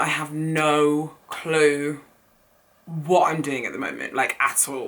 I have no clue what I'm doing at the moment, like at all.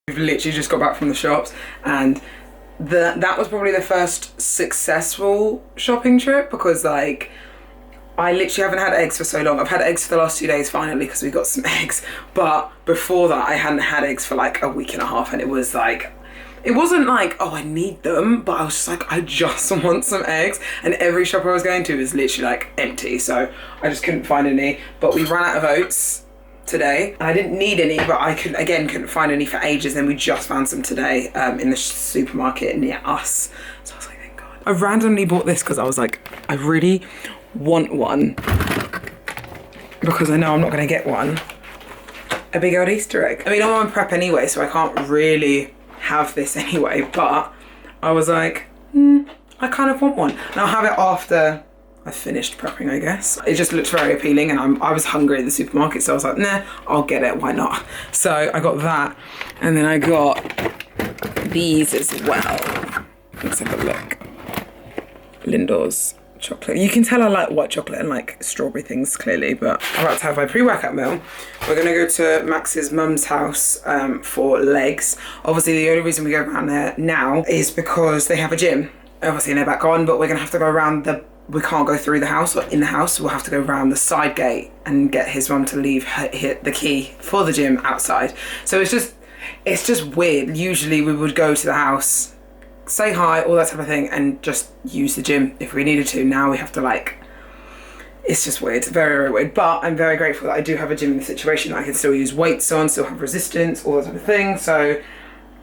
We've literally just got back from the shops, and that was probably the first successful shopping trip, because like I literally haven't had eggs for so long. I've had eggs for the last 2 days finally because we got some eggs, but before that I hadn't had eggs for like a week and a half, and it was like, it wasn't like, oh I need them, but I was just like, I just want some eggs, and every shop I was going to was literally like empty, so I just couldn't find any. But we ran out of oats today, and I didn't need any, but I couldn't find any for ages, and we just found some today in the supermarket near us, so I was like, thank God. I randomly bought this because I was like, I really want one, because I know I'm not going to get one. A big old Easter egg. I mean, I'm on prep anyway, so I can't really have this anyway, but I was like, I kind of want one, and I'll have it after I finished prepping, I guess. It just looked very appealing, and I was hungry at the supermarket, so I was like, nah, I'll get it, why not? So I got that, and then I got these as well. Let's have a look. Lindor's chocolate. You can tell I like white chocolate and like strawberry things clearly, but I'm about to have my pre-workout meal. We're gonna go to Max's mum's house for legs. Obviously the only reason we go around there now is because they have a gym. Obviously they're back on, but we're gonna have to go around we can't go through the house or in the house, so we'll have to go around the side gate and get his mum to leave the key for the gym outside. So it's just weird. Usually we would go to the house, say hi, all that type of thing, and just use the gym if we needed to. Now we have to like, it's just weird, very, very weird. But I'm very grateful that I do have a gym in the situation. I can still use weights on, still have resistance, all that type of thing. So,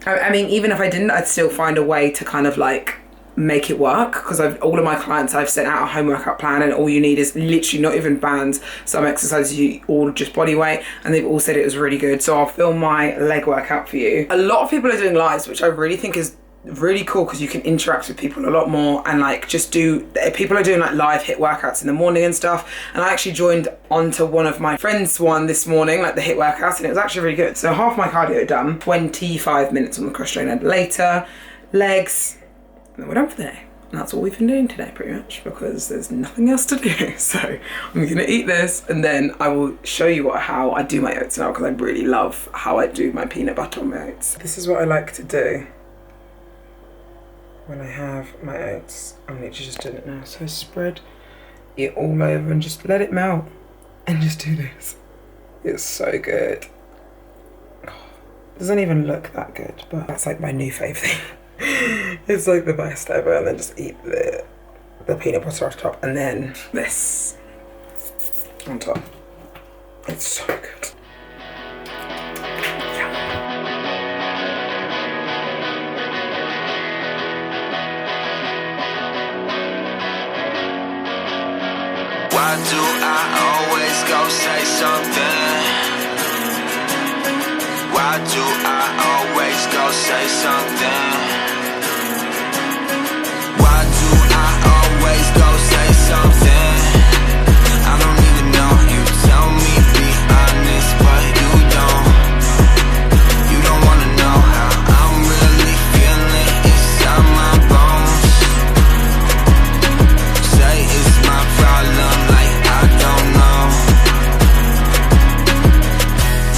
I mean, even if I didn't, I'd still find a way to kind of like make it work, because all of my clients, I've sent out a home workout plan, and all you need is literally not even bands, some exercises, you all just body weight, and they've all said it was really good. So I'll film my leg workout for you. A lot of people are doing lives, which I really think is really cool, because you can interact with people a lot more, and like just people are doing like live HIIT workouts in the morning and stuff. And I actually joined onto one of my friends' one this morning, like the HIIT workouts, and it was actually really good. So half my cardio done, 25 minutes on the cross trainer later, legs, and then we're done for the day. And that's all we've been doing today pretty much, because there's nothing else to do. So I'm gonna eat this, and then I will show you how I do my oats now, because I really love how I do my peanut butter on my oats. This is what I like to do when I have my oats. I'm literally just doing it now. So spread it all over and just let it melt, and just do this. It's so good. Oh, it doesn't even look that good, but that's like my new fave thing. It's like the best ever. And then just eat the peanut butter on top, and then this on top. It's so good. Why do I always go say something? Why do I always go say something? Why do I always go say something? I don't even know. You tell me be honest, but you don't wanna know how I'm really feeling inside my bones. Say it's my problem, like I don't know.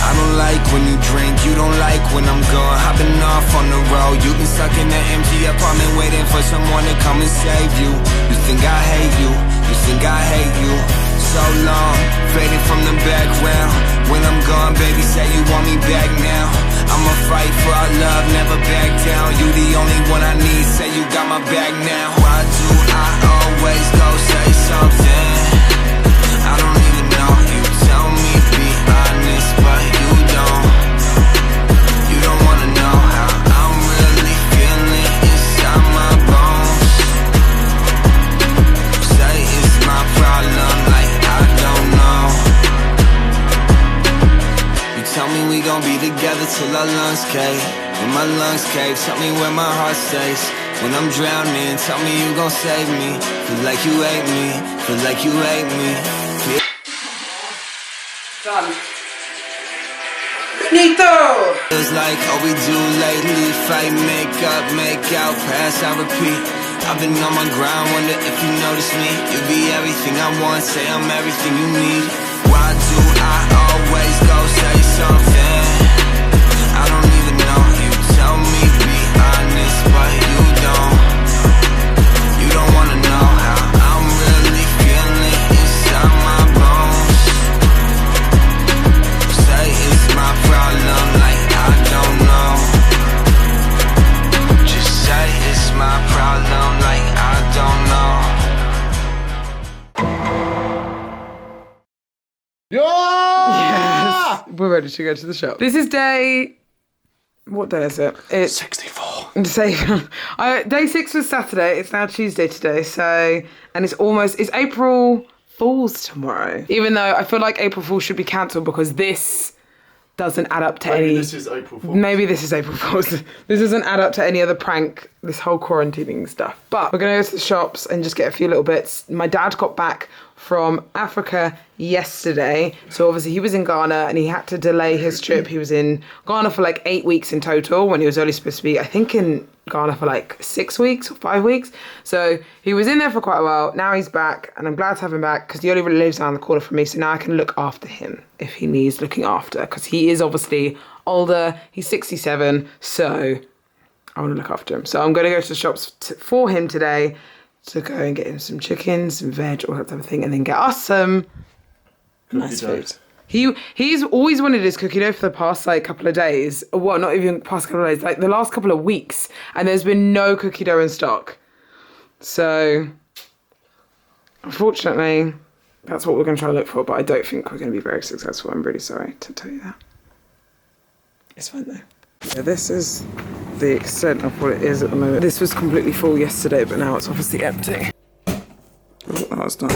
I don't like when you drink, you don't like when I'm gone. Hopping off on the road, you been stuck in the empty apartment waiting for someone to come and save you. You think I hate you, you think I hate you. So long, fading from the background. When I'm gone, baby, say you want me back now. I'ma fight for our love, never back down. You the only one I need, say you got my back now. Why do I always go say something? I don't even know. You tell me be honest, but you don't. You don't wanna know how I'm really feeling inside my bones. Say it's my problem, like I don't know. Tell me we gon' be together till our lungs cave. When my lungs cave, tell me where my heart stays. When I'm drowning, tell me you gon' save me. Feel like you hate me, feel like you hate me. Done. Finito! Feels like all we do lately. Fight, make up, make out, pass, I repeat. I've been on my grind, wonder if you notice me. You be everything I want, say I'm everything you need. Why do I always go say something I don't even know? You tell me be honest, but you don't wanna know how I'm really feeling inside my bones. Say it's my problem like I don't know. Just say it's my problem like I don't know. Yes, we're ready to go to the shop. This is day... What day is it? It's 64. Day 6 was Saturday. It's now Tuesday today. So, and it's April Fool's tomorrow. Even though I feel like April Fool's should be cancelled because this doesn't add up to Maybe this is April Fool's. Maybe this is April Fool's. This doesn't add up to any other prank, this whole quarantining stuff. But we're going to go to the shops and just get a few little bits. My dad got back from Africa yesterday. So obviously he was in Ghana and he had to delay his trip. He was in Ghana for like 8 weeks in total when he was only supposed to be, I think, in Ghana for like 6 weeks or 5 weeks. So he was in there for quite a while. Now he's back and I'm glad to have him back because he only really lives down the corner from me. So now I can look after him if he needs looking after because he is obviously older. He's 67. So I want to look after him. So I'm going to go to the shops for him today to go and get him some chicken, some veg, all that type of thing, and then get us some nice food. He's always wanted his cookie dough for the past like couple of days. Well, not even past couple of days, like the last couple of weeks, and there's been no cookie dough in stock. So unfortunately, that's what we're going to try to look for, but I don't think we're going to be very successful. I'm really sorry to tell you that. It's fine though. Yeah, this is the extent of what it is at the moment. This was completely full yesterday, but now it's obviously empty. Oh, that was done.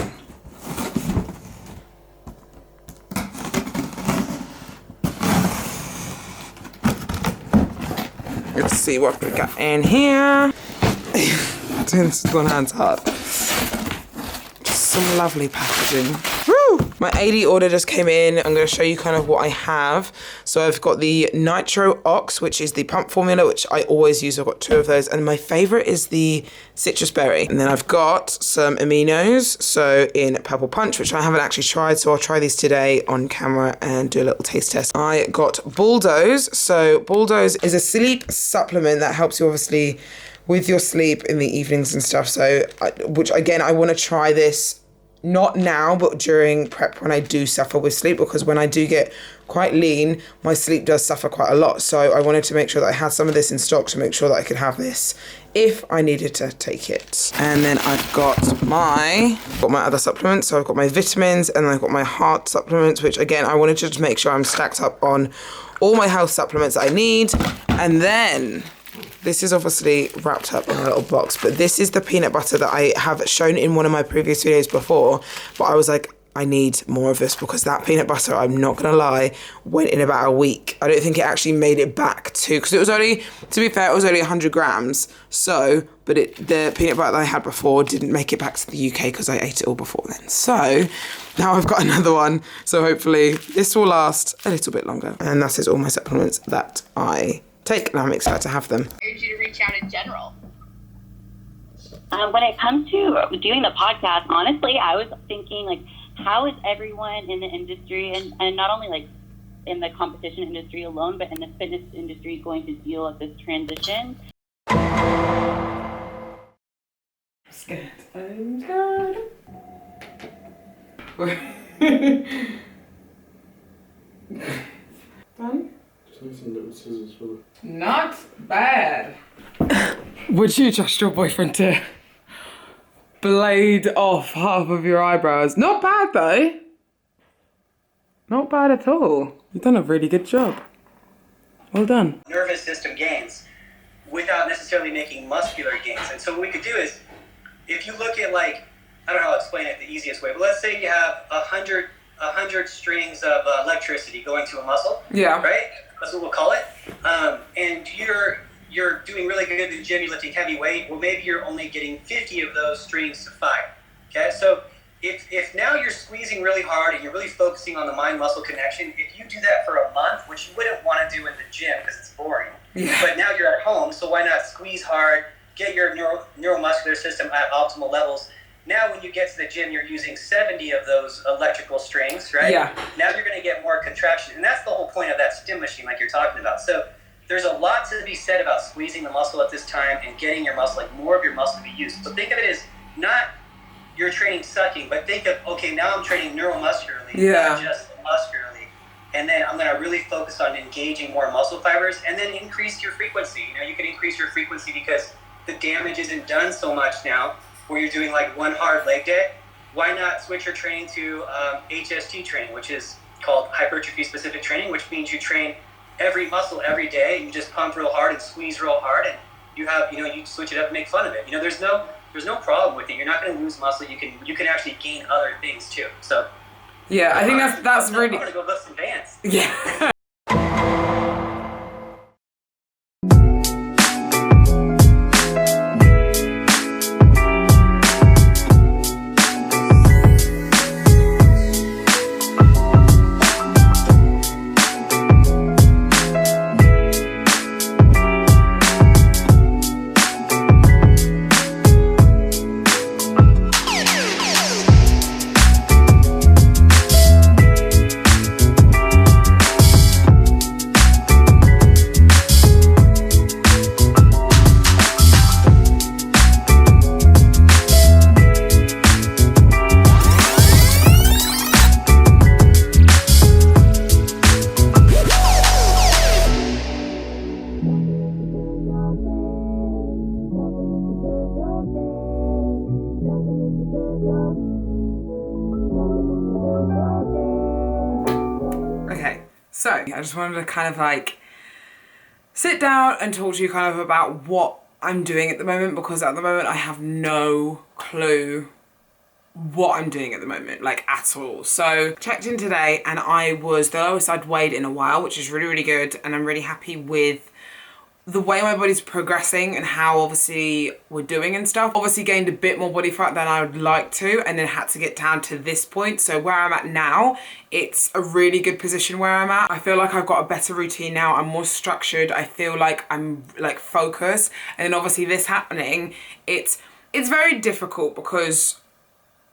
Let's see what we got in here. Doing this with one hand's hard. Just some lovely packaging. Woo! My AD order just came in. I'm going to show you kind of what I have. So I've got the Nitro Ox, which is the pump formula, which I always use. I've got 2 of those. And my favorite is the citrus berry. And then I've got some aminos. So in Purple Punch, which I haven't actually tried. So I'll try these today on camera and do a little taste test. I got Bulldoze. So Bulldoze is a sleep supplement that helps you obviously with your sleep in the evenings and stuff. So, which again, I want to try this not now, but during prep when I do suffer with sleep, because when I do get quite lean, my sleep does suffer quite a lot. So I wanted to make sure that I had some of this in stock to make sure that I could have this if I needed to take it. And then I've got my other supplements. So I've got my vitamins and I've got my heart supplements, which again, I wanted to just make sure I'm stacked up on all my health supplements that I need. And then this is obviously wrapped up in a little box, but this is the peanut butter that I have shown in one of my previous videos before, but I was like, I need more of this because that peanut butter, I'm not gonna lie, went in about a week. I don't think it actually made it back to, because it was only, to be fair, it was only 100 grams. So, but the peanut butter that I had before didn't make it back to the UK because I ate it all before then. So now I've got another one. So hopefully this will last a little bit longer. And that is all my supplements that I take, and I'm excited to have them. I urge you to reach out in general. When it comes to doing the podcast, honestly, I was thinking, like, how is everyone in the industry, and not only, like, in the competition industry alone, but in the fitness industry going to deal with this transition? Scared. I'm scared. Done? Not bad. Would you trust your boyfriend to blade off half of your eyebrows? Not bad though. Not bad at all. You've done a really good job. Well done. Nervous system gains without necessarily making muscular gains. And so what we could do is, if you look at, like, I don't know how to explain it the easiest way, but let's say you have 100 100 strings of electricity going to a muscle. Yeah. Right? That's what we'll call it. And you're doing really good in the gym, you're lifting heavy weight. Well, maybe you're only getting 50 of those strings to fire. Okay? So if now you're squeezing really hard and you're really focusing on the mind-muscle connection, if you do that for a month, which you wouldn't want to do in the gym because it's boring, but now you're at home, so why not squeeze hard, get your neuromuscular system at optimal levels. Now when you get to the gym, you're using 70 of those electrical strings, right? Yeah. Now you're going to get more contraction. And that's the whole point of that stim machine like you're talking about. So there's a lot to be said about squeezing the muscle at this time and getting your muscle, like more of your muscle to be used. So think of it as not your training sucking, but think of, okay, now I'm training neuromuscularly, not just muscularly. And then I'm going to really focus on engaging more muscle fibers and then increase your frequency. You know, you can increase your frequency because the damage isn't done so much now where you're doing like one hard leg day. Why not switch your training to HST training, which is called hypertrophy specific training, which means you train every muscle every day. You just pump real hard and squeeze real hard, and you have, you know, you switch it up and make fun of it. You know, there's no problem with it. You're not going to lose muscle. You can actually gain other things too. So yeah, I think that's really. I'm gonna go lift some bands. Yeah. So I just wanted to kind of like sit down and talk to you kind of about what I'm doing at the moment, because at the moment I have no clue what I'm doing at the moment, like at all. So checked in today and I was the lowest I'd weighed in a while, which is really, really good. And I'm really happy with the way my body's progressing and how obviously we're doing and stuff. Obviously gained a bit more body fat than I would like to, and then had to get down to this point. So where I'm at now, it's a really good position where I'm at. I feel like I've got a better routine now. I'm more structured. I feel like I'm like focused. And then obviously this happening, it's very difficult because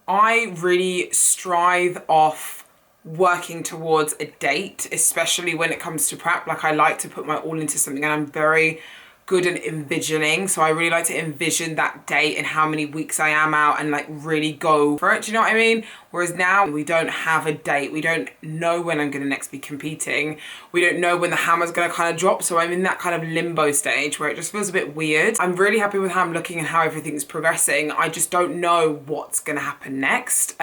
I really strive off working towards a date, especially when it comes to prep. Like I like to put my all into something, and I'm very good at envisioning. So I really like to envision that date and how many weeks I am out and like really go for it. Do you know what I mean? Whereas now we don't have a date. We don't know when I'm going to next be competing. We don't know when the hammer's going to kind of drop. So I'm in that kind of limbo stage where it just feels a bit weird. I'm really happy with how I'm looking and how everything's progressing. I just don't know what's going to happen next.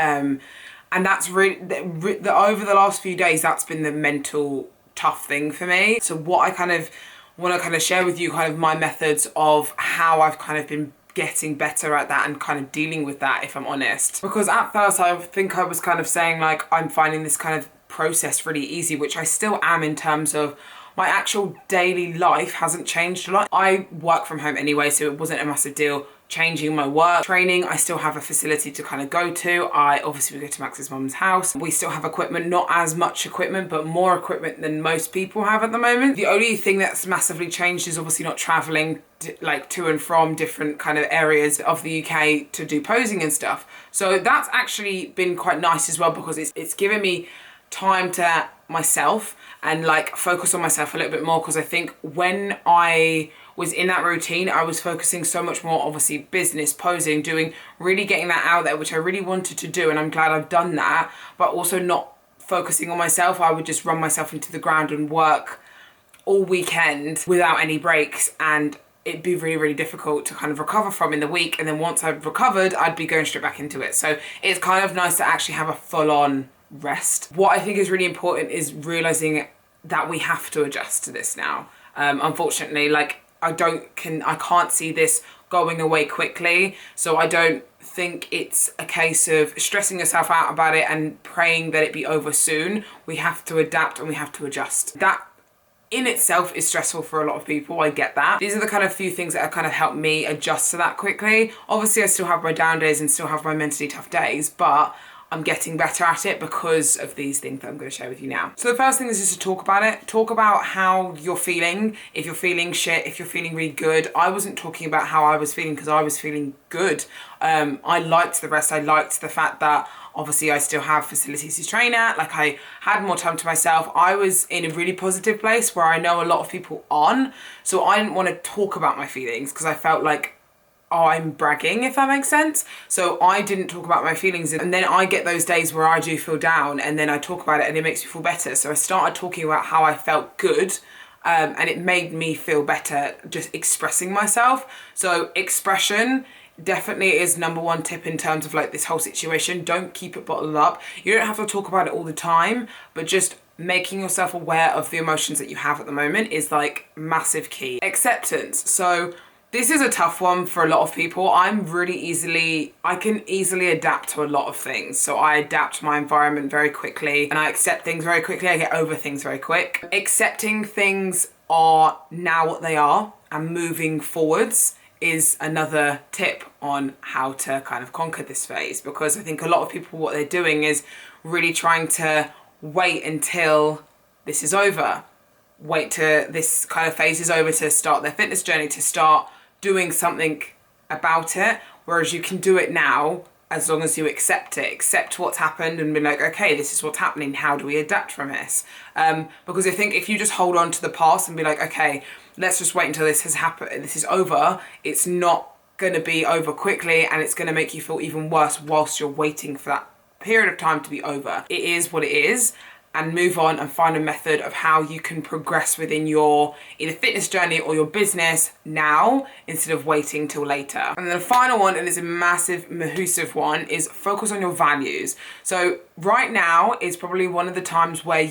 And that's really, over the last few days, that's been the mental tough thing for me. So what I kind of want to kind of share with you kind of my methods of how I've kind of been getting better at that and kind of dealing with that, if I'm honest. Because at first I think I was kind of saying like, I'm finding this kind of process really easy, which I still am in terms of my actual daily life hasn't changed a lot. I work from home anyway, so it wasn't a massive deal changing my work. Training, I still have a facility to kind of go to. We go to Max's mum's house. We still have equipment, not as much equipment, but more equipment than most people have at the moment. The only thing that's massively changed is obviously not traveling like to and from different kind of areas of the UK to do posing and stuff. So that's actually been quite nice as well, because it's given me time to myself and like focus on myself a little bit more, because I think when I was in that routine, I was focusing so much more, obviously business, posing, really getting that out there, which I really wanted to do, and I'm glad I've done that, but also not focusing on myself. I would just run myself into the ground and work all weekend without any breaks, and it'd be really, really difficult to kind of recover from in the week. And then once I've recovered, I'd be going straight back into it. So it's kind of nice to actually have a full-on rest. What I think is really important is realizing that we have to adjust to this now. Unfortunately, like I can't see this going away quickly. So I don't think it's a case of stressing yourself out about it and praying that it be over soon. We have to adapt and we have to adjust. That in itself is stressful for a lot of people, I get that. These are the kind of few things that have kind of helped me adjust to that quickly. Obviously I still have my down days and still have my mentally tough days, but I'm getting better at it because of these things that I'm going to share with you now. So the first thing is just to talk about it. Talk about how you're feeling. If you're feeling shit, if you're feeling really good. I wasn't talking about how I was feeling because I was feeling good. I liked the rest. I liked the fact that obviously I still have facilities to train at. Like, I had more time to myself. I was in a really positive place where I know a lot of people aren't. So I didn't want to talk about my feelings because I felt like, oh, I'm bragging, if that makes sense. So I didn't talk about my feelings, and then I get those days where I do feel down and then I talk about it and it makes me feel better. So I started talking about how I felt good, and it made me feel better just expressing myself. So expression definitely is number one tip in terms of like this whole situation. Don't keep it bottled up. You don't have to talk about it all the time, but just making yourself aware of the emotions that you have at the moment is like massive key. Acceptance. So this is a tough one for a lot of people. I can easily adapt to a lot of things. So I adapt to my environment very quickly and I accept things very quickly. I get over things very quick. Accepting things are now what they are and moving forwards is another tip on how to kind of conquer this phase, because I think a lot of people, what they're doing is really trying to wait until this is over. Wait till this kind of phase is over to start their fitness journey, to start doing something about it, whereas you can do it now as long as you accept it. Accept what's happened and be like, okay, this is what's happening, how do we adapt from this? Because I think if you just hold on to the past and be like, okay, let's just wait until this has happened, this is over, it's not gonna be over quickly and it's gonna make you feel even worse whilst you're waiting for that period of time to be over. It is what it is, and move on and find a method of how you can progress within your either fitness journey or your business now instead of waiting till later. And then the final one, and it's a massive massive one, is focus on your values. So right now is probably one of the times where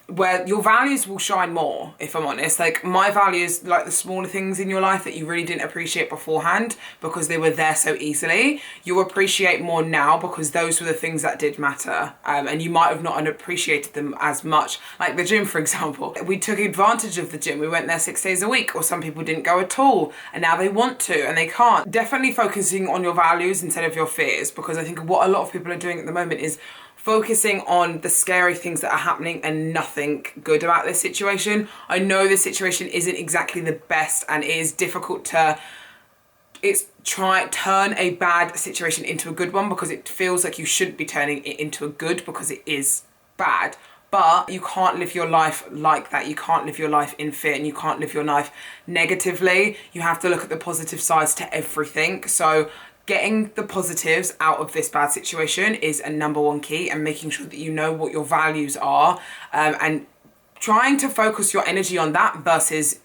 where your values will shine more, if I'm honest. Like, my values, like the smaller things in your life that you really didn't appreciate beforehand because they were there so easily, you'll appreciate more now because those were the things that did matter. And you might have not appreciated them as much. Like the gym, for example. We took advantage of the gym. We went there 6 days a week, or some people didn't go at all and now they want to and they can't. Definitely focusing on your values instead of your fears, because I think what a lot of people are doing at the moment is focusing on the scary things that are happening and nothing good about this situation. I know this situation isn't exactly the best and it is difficult to turn a bad situation into a good one, because it feels like you shouldn't be turning it into a good because it is bad. But you can't live your life like that. You can't live your life in fear and you can't live your life negatively. You have to look at the positive sides to everything. So getting the positives out of this bad situation is a number one key, and making sure that you know what your values are, and trying to focus your energy on that versus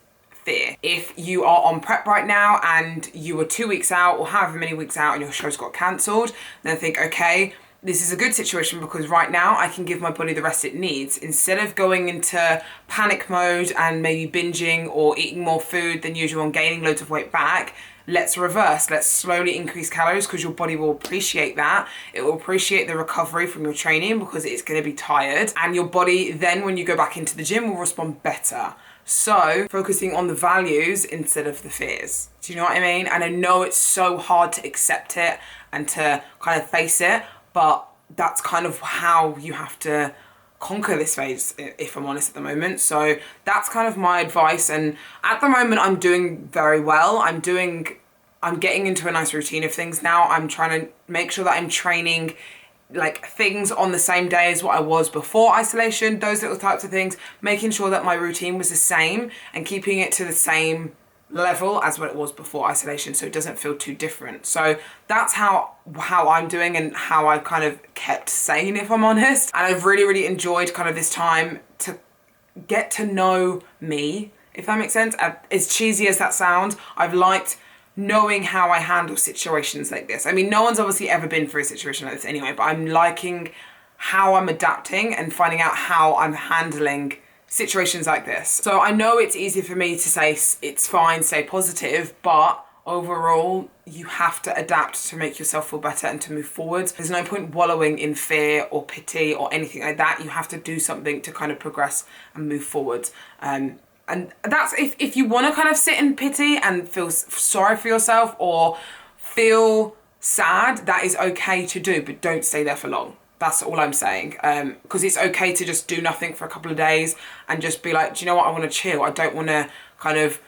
fear. If you are on prep right now and you were 2 weeks out or however many weeks out and your shows got cancelled, then think, okay, this is a good situation because right now I can give my body the rest it needs. Instead of going into panic mode and maybe binging or eating more food than usual and gaining loads of weight back, let's reverse. Let's slowly increase calories, because your body will appreciate that. It will appreciate the recovery from your training because it's going to be tired, and your body then, when you go back into the gym, will respond better. So focusing on the values instead of the fears. Do you know what I mean? And I know it's so hard to accept it and to kind of face it, but that's kind of how you have to conquer this phase, if I'm honest, at the moment. So that's kind of my advice, and at the moment I'm doing very well. I'm getting into a nice routine of things now. I'm trying to make sure that I'm training like things on the same day as what I was before isolation, those little types of things, making sure that my routine was the same and keeping it to the same level as what it was before isolation, so it doesn't feel too different. So that's how I'm doing and how I've kind of kept sane, if I'm honest. And I've really enjoyed kind of this time to get to know me, if that makes sense. As cheesy as that sounds, I've liked knowing how I handle situations like this. I mean, no one's obviously ever been through a situation like this anyway, but I'm liking how I'm adapting and finding out how I'm handling situations like this. So I know it's easy for me to say it's fine, stay positive, but overall, you have to adapt to make yourself feel better and to move forwards. There's no point wallowing in fear or pity or anything like that. You have to do something to kind of progress and move forwards. And that's if you want to kind of sit in pity and feel sorry for yourself or feel sad, that is okay to do, but don't stay there for long. That's all I'm saying. Because it's okay to just do nothing for a couple of days and just be like, do you know what, I want to chill. I don't want to kind of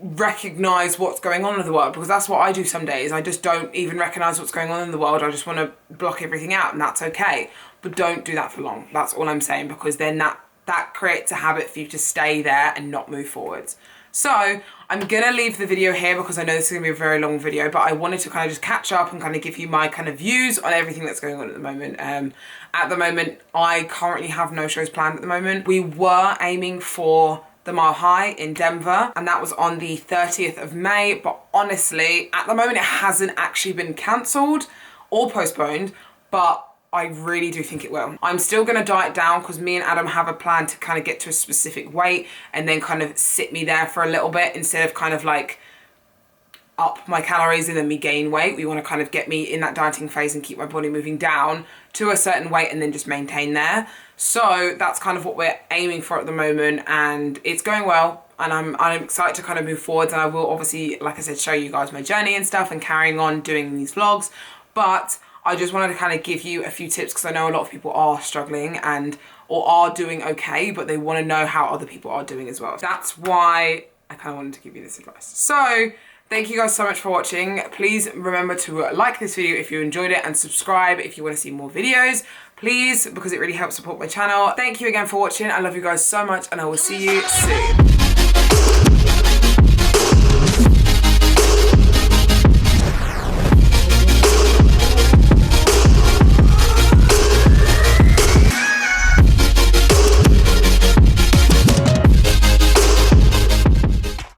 recognize what's going on in the world, because that's what I do some days. I just don't even recognize what's going on in the world. I just want to block everything out, and that's okay. But don't do that for long. That's all I'm saying, because then that creates a habit for you to stay there and not move forwards. So I'm gonna leave the video here because I know this is gonna be a very long video, but I wanted to kind of just catch up and kind of give you my kind of views on everything that's going on at the moment. At the moment, I currently have no shows planned at the moment. We were aiming for the Mile High in Denver, and that was on the 30th of May, but honestly, at the moment it hasn't actually been cancelled or postponed, but I really do think it will. I'm still gonna diet down because me and Adam have a plan to kind of get to a specific weight and then kind of sit me there for a little bit instead of kind of like up my calories and then me gain weight. We want to kind of get me in that dieting phase and keep my body moving down to a certain weight and then just maintain there. So that's kind of what we're aiming for at the moment, and it's going well. And I'm excited to kind of move forwards, and I will obviously, like I said, show you guys my journey and stuff and carrying on doing these vlogs. But I just wanted to kind of give you a few tips because I know a lot of people are struggling or are doing okay, but they want to know how other people are doing as well. That's why I kind of wanted to give you this advice. So thank you guys so much for watching. Please remember to like this video if you enjoyed it and subscribe if you want to see more videos, please, because it really helps support my channel. Thank you again for watching. I love you guys so much, and I will see you soon.